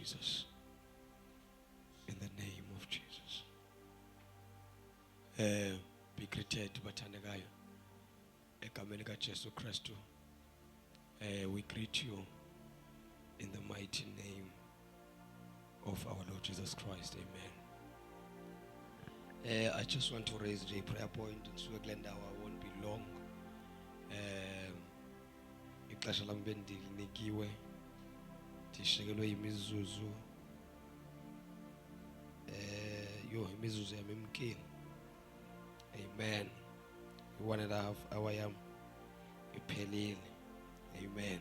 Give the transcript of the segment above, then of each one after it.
Jesus. In the name of Jesus. Be greeted bathandekayo. Egameni kaJesu Kristu. We greet you in the mighty name of our Lord Jesus Christ. Amen. I just want to raise a prayer point. I won't be long. Ixesha lami bendilikiwe ndishikelwe imizuzu imizuzu yami imkile. Amen. 1.5 hour yami iphelile. Amen.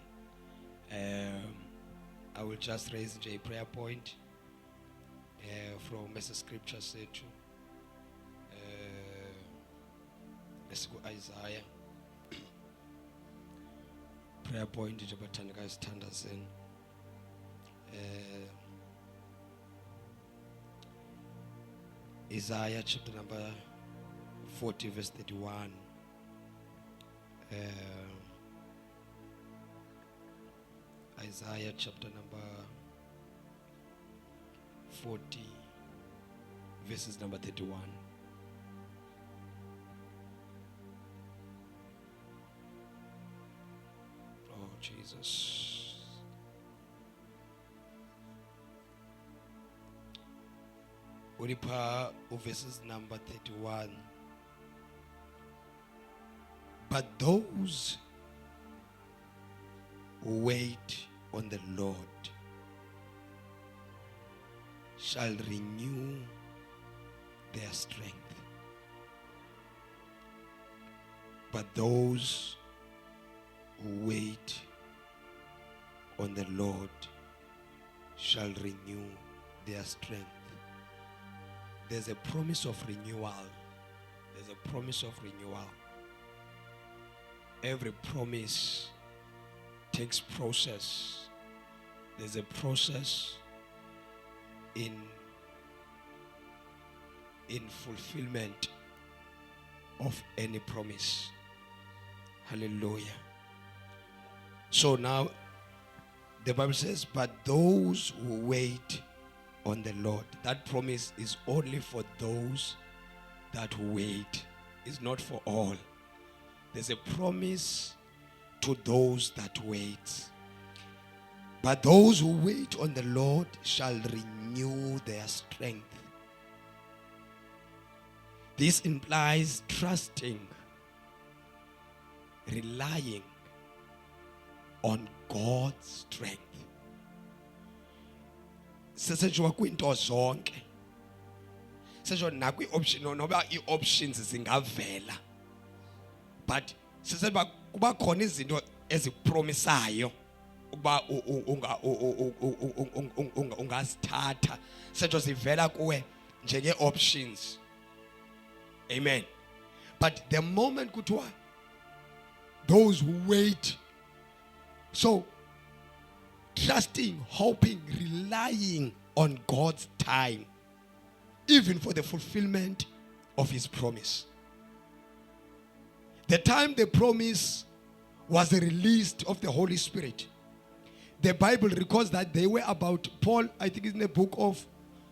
I will just raise a prayer point from Message Scripture sethu. Let's go Isaiah. Prayer point nje bathandekayo sithandazeni. Isaiah chapter number 40 verse 31. Isaiah chapter number 40 verses number 31. Oh Jesus. Ulipa verses number 31. But those who wait on the Lord shall renew their strength. But those who wait on the Lord shall renew their strength. There's a promise of renewal. There's a promise of renewal. Every promise takes process. There's a process in fulfillment of any promise. Hallelujah. So now the Bible says, but those who wait on the Lord. That promise is only for those that wait. It's not for all. There's a promise to those that wait. But those who wait on the Lord shall renew their strength. This implies trusting, relying on God's strength. Sesenjwa kwinto zonke. Sesenjwa nakwi option noba i-options zingavela. But siseba kuba khona izinto ezipromisayo uba ungazithatha senjwa zivela kuwe njenge options. Amen. But the moment kuthiwa those who wait, so trusting, hoping, relying on God's time, even for the fulfillment of his promise. The time the promise was the release of the Holy Spirit, the Bible records that they were about, Paul, I think it's in the book of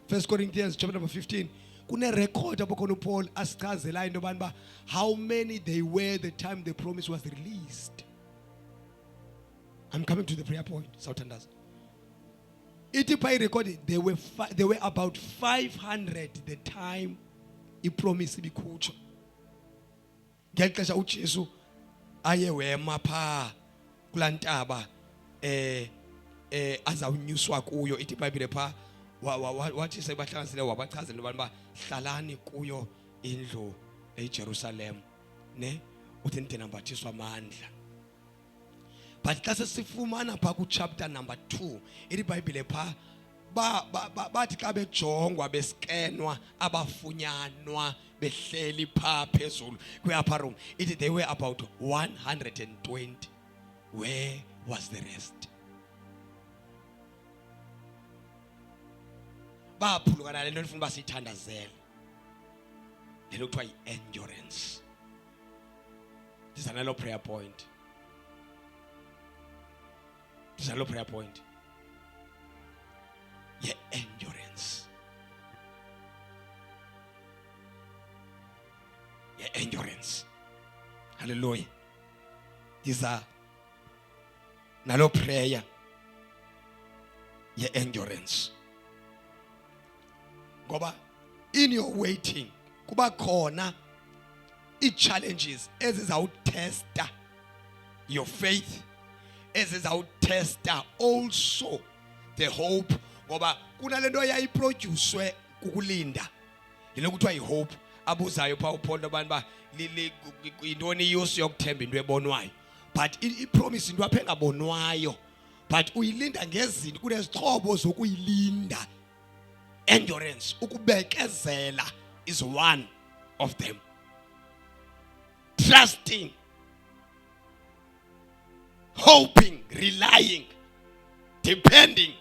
1 Corinthians chapter number 15, kune record abokono Paul asichazela into baniba how many they were the time the promise was released. I'm coming to the prayer point. Southerners. Itipai recorded they were about 500 the time he promised be kucho. Ngexesha uJesu aye wema pha kulantaba azawunyuswa kuyo ithi iBhayibhile pha wathi sebahlanganisile wabachazela abantu ba hlalani kuyo indlu eJerusalem ne uthi ndinambathiswa amandla. But xa sesifumana pha ku chapter number 2 iBhayibhile pha bathi xa bejongwa beskenwa abafunyanwa behleli pha phezulu kwi-upper room ithi they were about 120. Where was the rest? Baphulukana le nto ndifuna uba siyithandazele le nto kuthiwa yi-endurance. This is another prayer point. This is another prayer point. endurance. Hallelujah. These are nalo prayer ye endurance. Ngoba in your waiting kuba khona i-challenges ezizawutesta your faith, ezizawutesta also the hope. Ngoba kunalento yayiproducwe kukulinda, yile kuthiwa i-hope. Abuzayo pha uPaul abantu ba intoni iyusi yokuthemba into ebonwayo, but i-promise into apha engabonwayo, but uyilinda ngezinto, kunezixhobo zokuyilinda. Endurance, ukubekezela, is one of them. Trusting, hoping, relying, depending.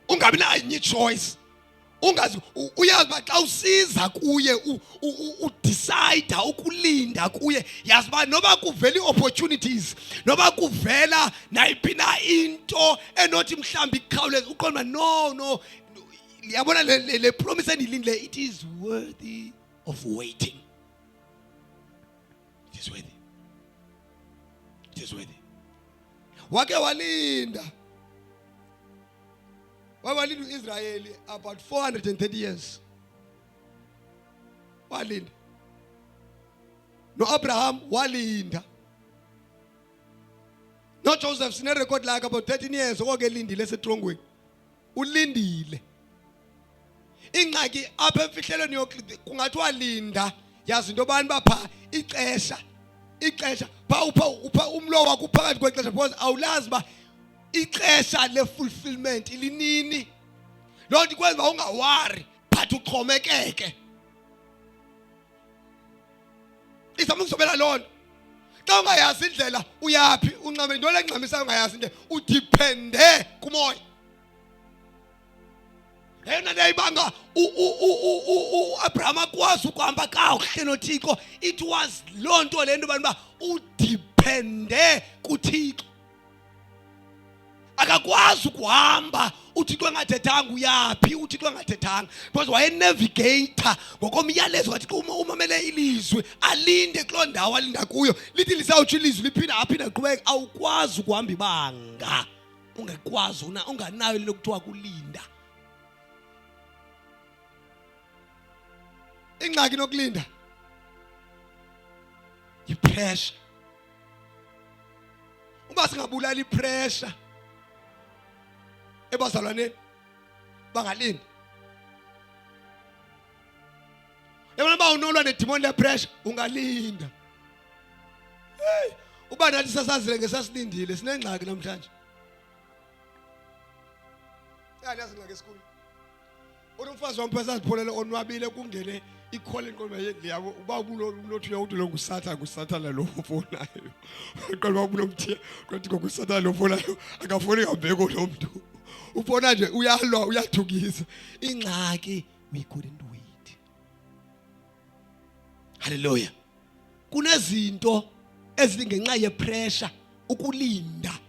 Ungabi na enye choice. Ungazi uyazi ba xa usiza kuye udecide ukulinda kuye, yazi ba noba kuvela opportunities, noba kuvela nayiphi na into enothi mhlambi ikhawuleze uqonda no yabona le promise endilindile, it is worthy of waiting. It is worthy. It is worthy. Wake walinda. Walinda uIsrael about 430 years. Walinda. No Abraham walinda. No Joseph sine record like about 13 years oke lindile esetrongweni. Ulindile. Ingxaki apha emfihlelweni kungathiwa linda, yazi into bani bapha ixesha pha upha umlo wakho phakathi kwexesha, because awulazi ba ixesha le-fulfillment ilinini. Loo nto ikwenza ungawari but uxhomekeke. Izama ukusobela loo nto. Xa ungayazi indlela uyaphi, uncame into lengxamisayo ungayazi indlela, udipende kumoya. Yena nayibanga uAbraham akwazi ukuhamba kakuhle noThixo. It was loo nto le nto bani ba udipende kuThixo. Akakwazi ukuhamba uThixo engathethanga uyaphi, uThixo engathethanga, because wayenavigator ngokomyalezo wathi uma umamele ilizwi alinde kuloo ndawo alinda kuyo, lithi lisawutsho ilizwi liphinda aqhubeke. Awukwazi ukuhamba ibanga ungekwazi unganayo le kuthiwa kulinda. Ingxaki nokulinda yi-pressure. Uba singabulala i-pressure ebazalwaneni bangalinda. Yabona ba unolwa nedimoni le-pressure ungalinda. Uba nathi sasazile ngesasilindile sinengxaki namhlanje. Yazi ngake esikhulu. Umfazi wampesazipholela onwabile kungene ikhole inqondo yabo uba ubulothi uyawuthi lo ngusathana lo ufonayo. Qala ubulo mthiya kwathi ngokusathana lo ufonayo akafuni ngabheko lo muntu. Ufona nje uyalwa uyathukisa. Ingxaki we couldn't wait. Hallelujah. Kunezinto ezingenxa yepressure ukulinda.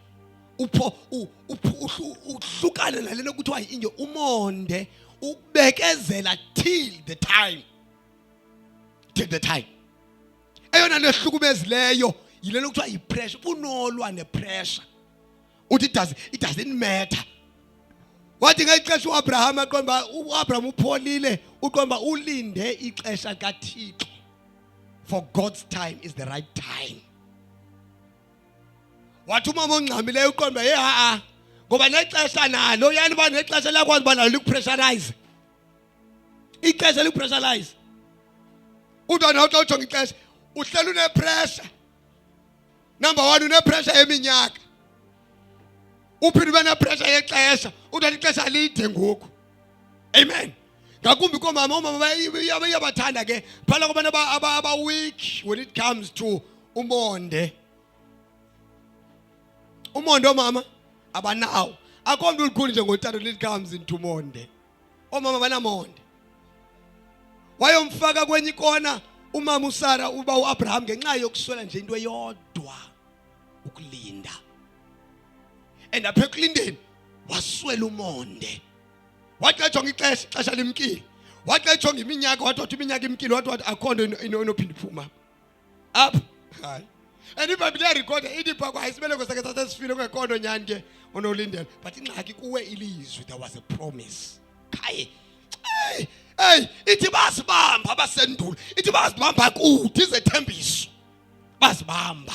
Uhlukane nalena kuthiwa inje umonde ukubekezela till the time. Till the time. Eyona nto ehlukumezileyo yilena kuthiwa yipressure. Unolwa nepressure. Uthi it doesn't matter. Wathi ngexesha uAbraham aqomba uAbraham upholile uqomba ulinde ixesha kaThixo. For God's time is the right time. Wathi umama ongxamileyo uqomba ngoba nexesha nalo yani ba nexesha lakwazi ba nalo likupressurize. Ixesha likupressurize. Udana uthi ujonga ixesha uhleli unepressure. Number 1 unepressure yeminyaka. Uphinde ube nepressure yexesha. Udana ixesha lide ngoku. Amen. Ngakumbi komama bayabathanda ke phala kubantu aba weak when it comes to umonde. Umonde omama abanawo. Akho mntu ulikhulu nje ngotata when it comes into umonde. Omama banamonde. Wayomfaka kwenye ikona umama uSara uba uAbraham ngenxa yokuswela nje into eyodwa ukulinda. And apha ekulindeni waswela umonde. Wathi ejonga ixesha limkile. Wathi ejonga iminyaka wathi iminyaka imkile wathi akho nto inophinda iphuma. Up. Hayi. And iBhayibhile iyarekhoda ithi pha kwayisibeleko sakhe sasesifile kungekondo nyani ke onolindela. But ingxaki kuwe ilizwi, there was a promise. Khaye. Hey, ithi basibamba abasendulo. Ithi basibamba kude izethembiso. Basibamba.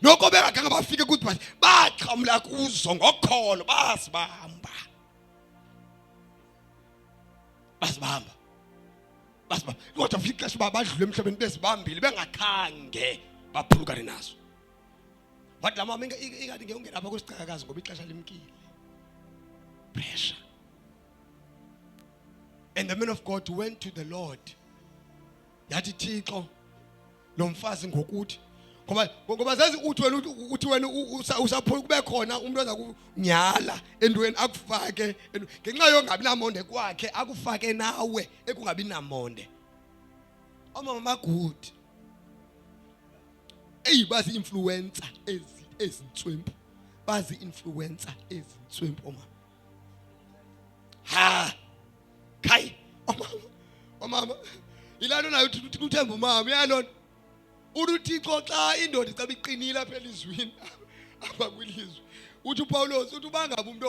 Noko bengakanga bafike kuthi but baxhamla kuzo ngokholo basibamba. Kodwa ufika ixesha badlule emhlabeni besibambile bengakhange baphulukane nazo. But la mama ingathi ngeke apha kusicakakazi ngoba ixesha limkile. Pressure. And the man of God went to the Lord. Yathi Thixo lo mfazi ngokuthi ngoba zazi uthi wena usaphula kube khona umuntu oza kunyala endweni akufake ngenxa yongabi namonde kwakhe akufake nawe ekungabi namonde. Omama good. Bazi influencer ezintswempu. Bazi influencer ezintswempu mama. Ha. Kai omama ilalo nayo uthi uthemba umama uyalona uThixo xa indoda icaba iqinile apha elizweni apha kwilizwe uthi uPawulos uthi bangabe umuntu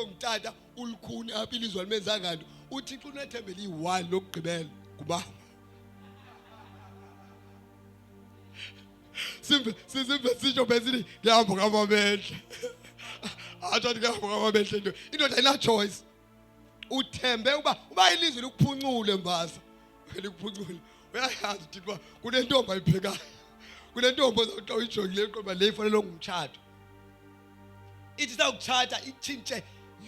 ongutata ulikhuni apha ilizwe limenza ngani uThixo unethembele i1 lokugqibela kuba simbe sisho besithi ngihamba ngamamehle athi ngihamba ngamamehle indoda ayina choice. Uthembe uba ilizwe likuphuncule mbasa likuphuncule uyayazi ukuthi kunentombi ayiphekayo kunentombi ozawuthi uyijongile eqoba le ifanele ngumtshato ithi sawukuchata itshintshe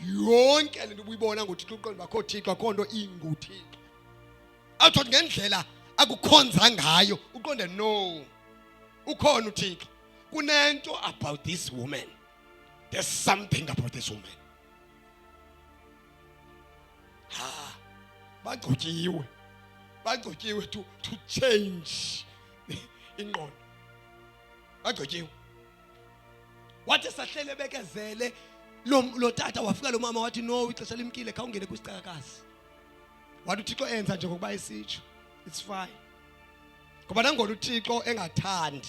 yonke lento ubuyibona ngoThixo uqonda bakho Thixo akho nto inguThixo athi ngendlela akukhonza ngayo uqonde no ukhona uThixo kunento about this woman. There's something about this woman. Bagcotshiwe to change ingqondo. Bagcotshiwe. Wathi sahlele bekezele lo tata wafika lo mama wathi no ixesha limkile khawungene kwisicakakazi. Wathi uThixo enza nje ngokuba isitsho. It's fine. Ngoba nangona uThixo engathandi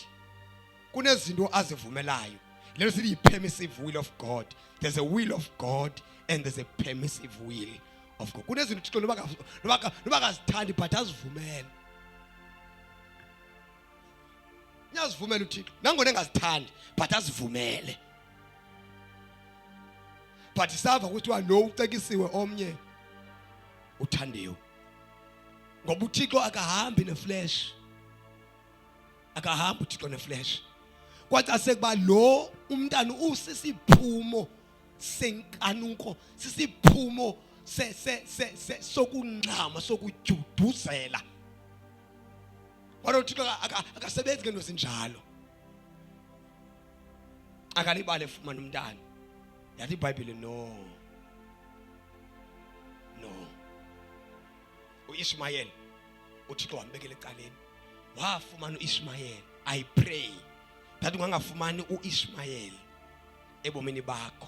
kunezinto azivumelayo. Let us see the permissive will of God. There's a will of God and there's a permissive will of God. Kunezinto uThixo noba akazithandi but azivumela. Uyazivumela uThixo. Nangona engazithandi but azivumele. But isava ukuthi no ucekisiwe omnye uthandiwe. Ngoba uThixo akahambi neflesh. Akahambi uThixo neflesh. Kwathi asekuba lo umntana usisiphumo senkanuko, sisiphumo sokungxama sokudyuduzela. Walo uThixo akasebenzi ngento ezinjalo. Akalibale efumana umntana. Yathi iBhayibhile no. uIshmayeli uThixo wambekela ecaleni. Wafumana uIshmayeli. I pray that ungangafumani uIshmayeli ebomini bakho.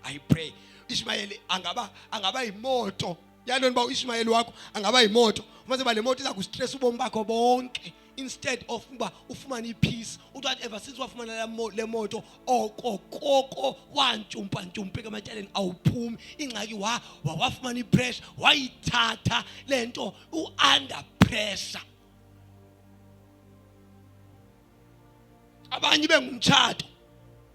I pray Ishmayeli angaba imoto. Yalona ba uIshmayeli wakho angaba imoto. Mase ba le moto iza kustress ubomi bakho bonke instead of uba ufumana ipeace. Uthi ever since wafumana le moto okokoko wantshumpa ntshumpe kamatyaleni awuphumi. Ingxaki wafumana ipressure wayithatha lento under pressure. Abanye bengumtshato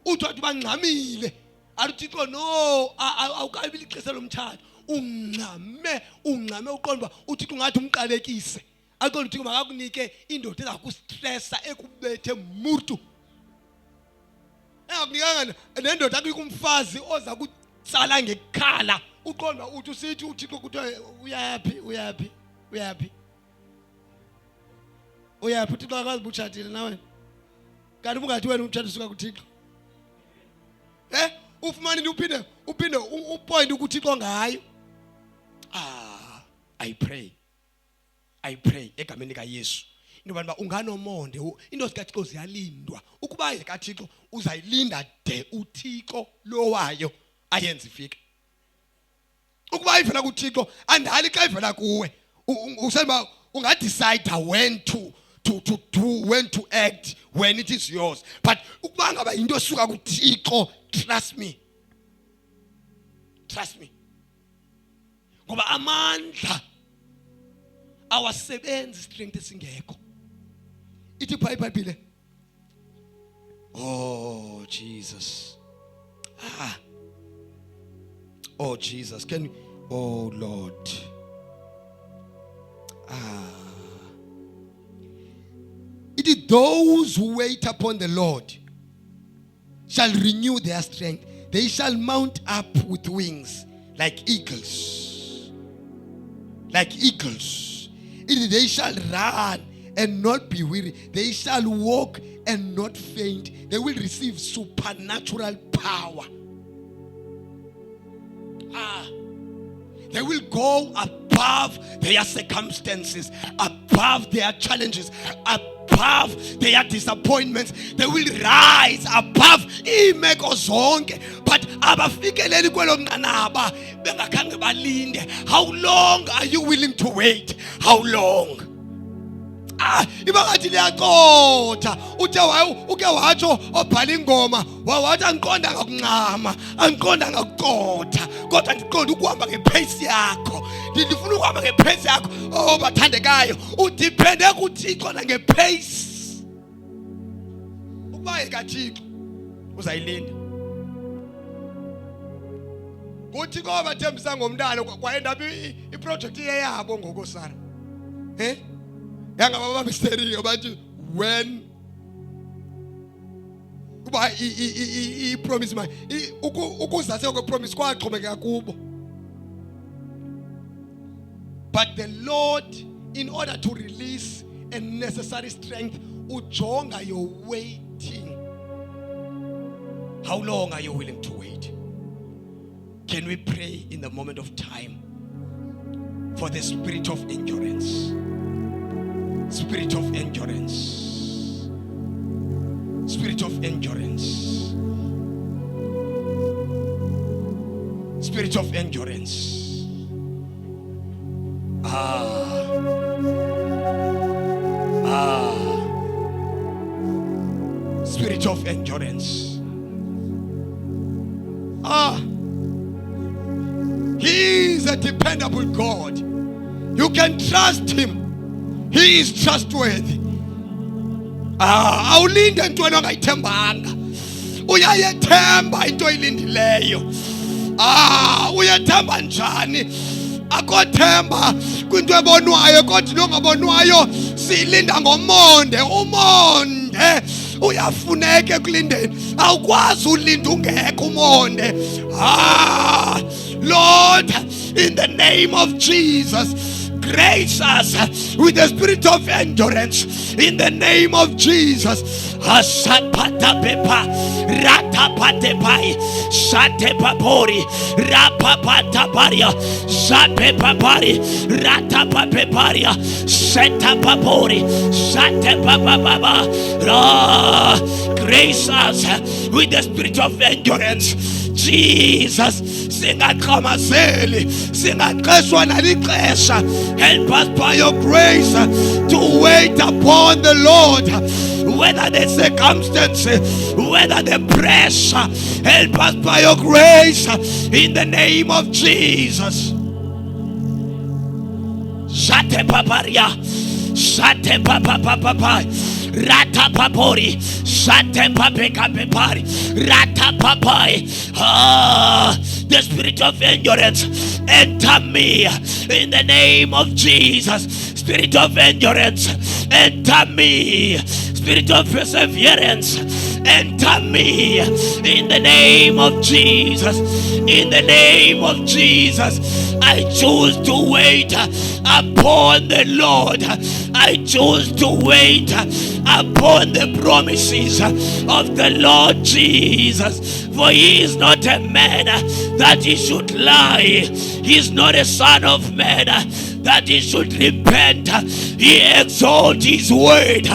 uthi wathi bangxamile aluthixo no awukabili ixesha lomtshato ungxame uqonda uthixo ungathi umqalekise aqonda uthixo makakunike indoda eza kustressa ekubethe murtu engakunikanga nendoda akunika umfazi oza kutsala ngekhala uqonda uthi usithi uthixo kuthi uyapi uthixo akazi butshatile nawe kanti ungathi wena umtshato suka kuThixo ufumani uphinde upoint ukuThixo ngayo. I pray egameni kaYesu into bani ba unganomonde into zikaThixo ziyalindwa ukuba yekaThixo uzayilinda de uThixo lo wayo ayenze ifike ukuba ivela kuThixo andali xa ivela kuwe usemba ungadecide when to when to act when it is yours. But ukuba ngaba into esuka kuThixo, trust me. Trust me. Ngoba amandla awasebenzi strength esingekho. Ithi iBhayibhile. Oh Jesus. Oh Jesus. Can we? Oh Lord. It is those who wait upon the Lord shall renew their strength. They shall mount up with wings like eagles. Like eagles. They shall run and not be weary. They shall walk and not faint. They will receive supernatural power. They will go above their circumstances, above their challenges, above their disappointments. They will rise above imeko zonke. But abafikeleli kwelo nqanaba bengakhange balinde. How long are you willing to wait? How long? Ibakathi liyaqotha uthe uke watsho obhala ingoma wathi angiqonda ngakuncama angiqonda ngakuqotha kodwa ndiqonda ukuhamba ngepace yakho ndifuna ukuhamba ngepace yakho bathandekayo udiphende kuThixo nangepace ukuba ekaThixo uzayilinda kuthi ngoba thembisa ngomntana kwaenda iproject yeyabo ngokosana yangababa mystery bathi when kuba promise my ukuzase kwepromise kwaxhomeka kubo. But the Lord, in order to release a necessary strength, ujonga your waiting. How long are you willing to wait? Can we pray in the moment of time for the spirit of endurance? Spirit of endurance. Spirit of endurance. Spirit of endurance. Spirit of endurance. He is a dependable God. You can trust him. He is trustworthy. Awulinde ntwana ongayithembanga. Uyayethemba into oyilindileyo. Uyathemba njani? Akothemba kwinto ebonwayo kodwa nongabonwayo silinda ngomonde. Umonde uyafuneka ekulindeni. Awukwazi ulinda ungekho umonde. Lord, in the name of Jesus, grace us with the spirit of endurance in the name of Jesus. Asapata pepa ratapate pai sate papori rapapata paria sape papari ratapape paria seta papori sate papa. Grace us with the spirit of endurance. Jesus, singaxhamazeli singaxeshwa nalixesha. Help us by your grace to wait upon the Lord, whether the circumstances, whether the pressure. Help us by your grace in the name of Jesus. Shate paparia, shate papa. Rata papori, shate papeka pepari, rata papai. The spirit of endurance enter me in the name of Jesus. Spirit of endurance enter me. Spirit of perseverance enter me in the name of Jesus. In the name of Jesus, I choose to wait upon the Lord. I choose to wait upon the promises of the Lord Jesus. For he is not a man that he should lie. He is not a son of man that he should repent. He exalts his word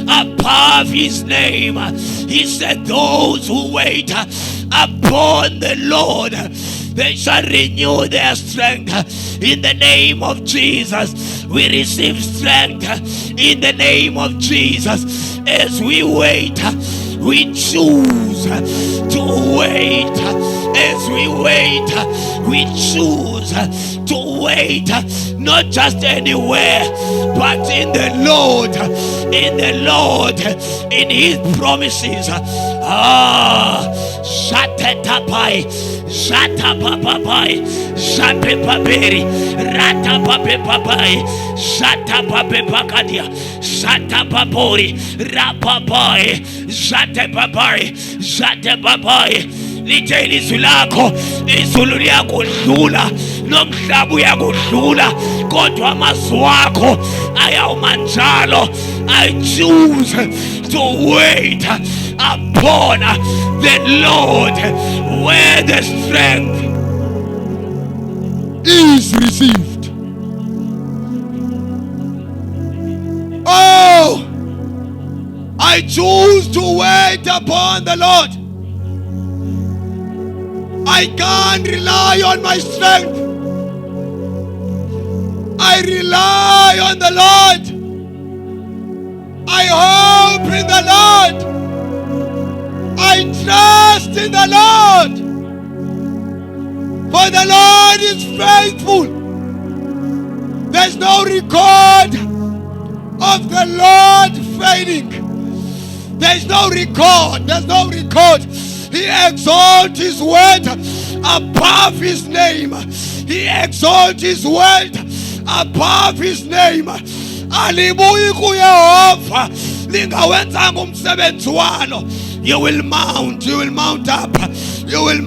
above his name. He said, those who wait upon the Lord, They shall renew their strength. In the name of Jesus, we receive strength. In the name of Jesus, as we wait, we choose to wait. As we wait, we choose to wait, not just anywhere, but in the Lord, in His promises. Shatetapai, Shatapapai, Shatepaperi, Ratapapepapai, Shatapapepakadia, Shatapapori, Rapapai, Shatepapai, Shatepapai. Lithe ilizwi lakho, izulu liyakudlula, nomhlaba uyakudlula, kodwa amazwi akho ayawuma njalo. I choose to wait upon the Lord, where the strength is received. Oh, I choose to wait upon the Lord. I can't rely on my strength. I rely on the Lord. I hope in the Lord. I trust in the Lord. For the Lord is faithful. There's no record of the Lord failing. There's no record. He exalts His word above His name. He exalts His word above His name. Alibuyi kuYehova lingawenzanga umsebenzi walo. You will mount up, you will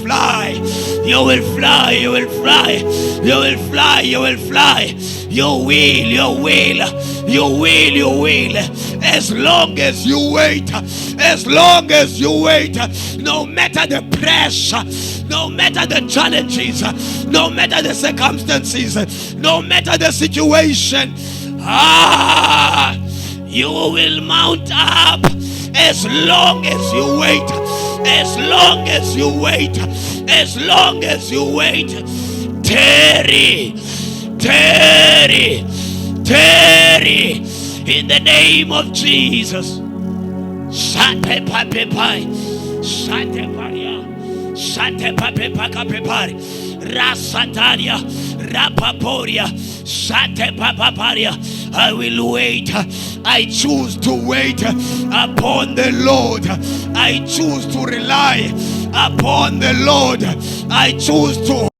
fly, you will fly. As long as you wait, no matter the pressure, no matter the challenges, no matter the circumstances, no matter the situation, you will mount up. As long as you wait, tarry, in the name of Jesus. Rasataria, Rapaporia, Shatepaparia. I will wait. I choose to wait upon the Lord. I choose to rely upon the Lord. I choose to